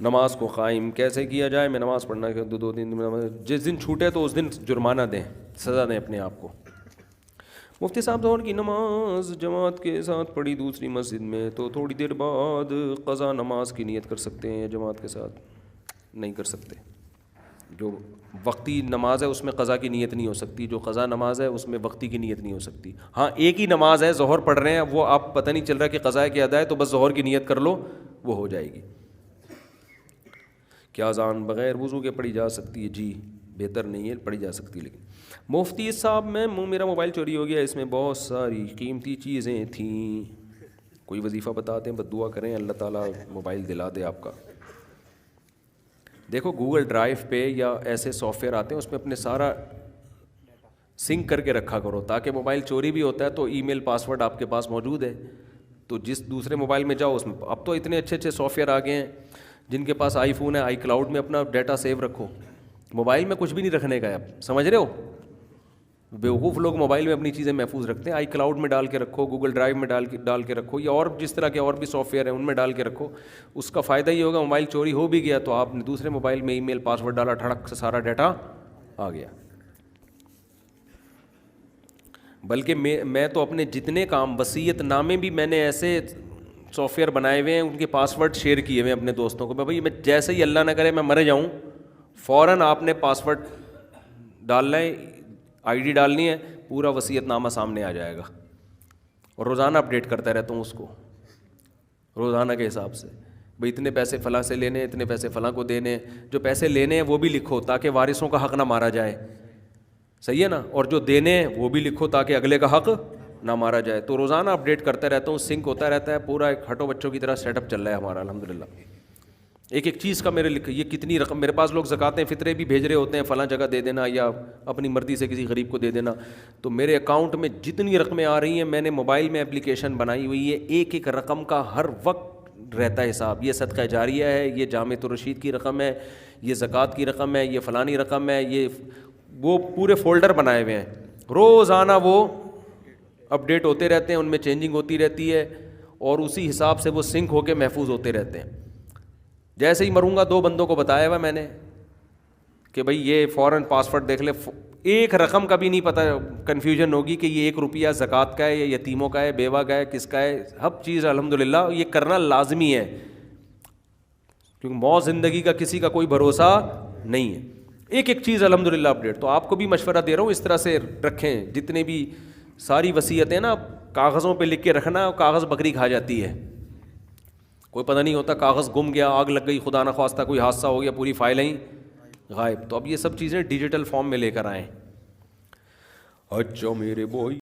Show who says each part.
Speaker 1: نماز کو قائم کیسے کیا جائے؟ میں نماز پڑھنا کہ دو تین دن، جس دن چھوٹے تو اس دن جرمانہ دیں، سزا دیں اپنے آپ کو۔ مفتی صاحب ظہر کی نماز جماعت کے ساتھ پڑھی دوسری مسجد میں تو تھوڑی دیر بعد قضا نماز کی نیت کر سکتے ہیں یا جماعت کے ساتھ؟ نہیں کر سکتے۔ جو وقتی نماز ہے اس میں قضا کی نیت نہیں ہو سکتی، جو قضا نماز ہے اس میں وقتی کی نیت نہیں ہو سکتی۔ ہاں ایک ہی نماز ہے، ظہر پڑھ رہے ہیں، وہ آپ پتہ نہیں چل رہا کہ قضا ہے کہ ادا ہے، تو بس ظہر کی نیت کر لو، وہ ہو جائے گی۔ کیا اذان بغیر وضو کے پڑھی جا سکتی ہے؟ جی بہتر نہیں ہے، پڑھی جا سکتی۔ لیکن مفتی صاحب میرا موبائل چوری ہو گیا، اس میں بہت ساری قیمتی چیزیں تھیں، کوئی وظیفہ بتاتے ہیں، بس دعا کریں اللہ تعالیٰ موبائل دلا دے آپ کا۔ دیکھو گوگل ڈرائیو پہ یا ایسے سافٹ ویئر آتے ہیں، اس میں اپنے سارا سنک کر کے رکھا کرو، تاکہ موبائل چوری بھی ہوتا ہے تو ای میل پاسورڈ آپ کے پاس موجود ہے، تو جس دوسرے موبائل میں جاؤ اس میں۔ اب تو اتنے اچھے اچھے سافٹ ویئر آ گئے ہیں، جن کے پاس آئی فون ہے آئی کلاؤڈ میں اپنا ڈیٹا سیو رکھو، موبائل میں کچھ بھی نہیں رکھنے کا ہے۔ اب سمجھ رہے ہو؟ بیوقوف لوگ موبائل میں اپنی چیزیں محفوظ رکھتے ہیں، آئی کلاؤڈ میں ڈال کے رکھو، گوگل ڈرائیو میں ڈال کے رکھو، یا اور جس طرح کے اور بھی سافٹ ویئر ہیں ان میں ڈال کے رکھو۔ اس کا فائدہ یہ ہوگا موبائل چوری ہو بھی گیا تو آپ نے دوسرے موبائل میں ای میل پاسورڈ ڈالا، ٹھڑک سے سارا ڈیٹا آ گیا۔ بلکہ میں تو اپنے جتنے کام، وصیت نامے بھی میں نے ایسے سافٹ ویئر بنائے ہوئے ہیں، ان کے پاسورڈ شیئر کیے ہوئے ہیں اپنے دوستوں کو۔ بھائی میں جیسے ہی اللہ نہ کرے میں مر جاؤں، فوراً آپ نے پاسورڈ ڈالنا ہے، آئی ڈی ڈالنی ہے، پورا وصیت نامہ سامنے آ جائے گا، اور روزانہ اپڈیٹ کرتا رہتا ہوں اس کو، روزانہ کے حساب سے۔ بھئی اتنے پیسے فلاں سے لینے ہیں، اتنے پیسے فلاں کو دینے ہیں، جو پیسے لینے ہیں وہ بھی لکھو تاکہ وارثوں کا حق نہ مارا جائے، صحیح ہے نا، اور جو دینے ہیں وہ بھی لکھو تاکہ اگلے کا حق نہ مارا جائے۔ تو روزانہ اپڈیٹ کرتا رہتا ہوں، سنک ہوتا رہتا ہے، پورا ایک ہٹو بچوں کی طرح سیٹ اپ چل رہا ہے ہمارا الحمدللہ۔ ایک ایک چیز کا میرے یہ کتنی رقم، میرے پاس لوگ زکاتیں فطرے بھی بھیج رہے ہوتے ہیں، فلاں جگہ دے دینا یا اپنی مرضی سے کسی غریب کو دے دینا، تو میرے اکاؤنٹ میں جتنی رقمیں آ رہی ہیں میں نے موبائل میں اپلیکیشن بنائی ہوئی ہے، ایک ایک رقم کا ہر وقت رہتا ہے حساب، یہ صدقہ جاریہ ہے، یہ جامع الرشید کی رقم ہے، یہ زکوٰۃ کی رقم ہے، یہ فلانی رقم ہے، یہ وہ پورے فولڈر بنائے ہوئے ہیں، روزانہ وہ اپڈیٹ ہوتے رہتے ہیں، ان میں چینجنگ ہوتی رہتی ہے، اور اسی حساب سے وہ سنک ہو کے محفوظ ہوتے رہتے ہیں۔ جیسے ہی مروں گا 2 بندوں کو بتایا ہوا میں نے کہ بھائی یہ فوراً پاسورڈ دیکھ لے، ایک رقم کا بھی نہیں پتہ، کنفیوژن ہوگی کہ یہ 1 روپیہ زکوٰۃ کا ہے یا یتیموں کا ہے، بیوہ کا ہے، کس کا ہے، ہر چیز الحمدللہ یہ کرنا لازمی ہے، کیونکہ موت زندگی کا کسی کا کوئی بھروسہ نہیں ہے، ایک ایک چیز الحمدللہ اپڈیٹ۔ تو آپ کو بھی مشورہ دے رہا ہوں اس طرح سے رکھیں، جتنے بھی ساری وصیتیں نا کاغذوں پہ لکھ کے رکھنا، کاغذ بکری کھا جاتی ہے، کوئی پتہ نہیں ہوتا، کاغذ گم گیا، آگ لگ گئی، خدا نخواستہ کوئی حادثہ ہو گیا، پوری فائلیں ہی غائب۔ تو اب یہ سب چیزیں ڈیجیٹل فارم میں لے کر آئیں۔ اچھا میرے بھائی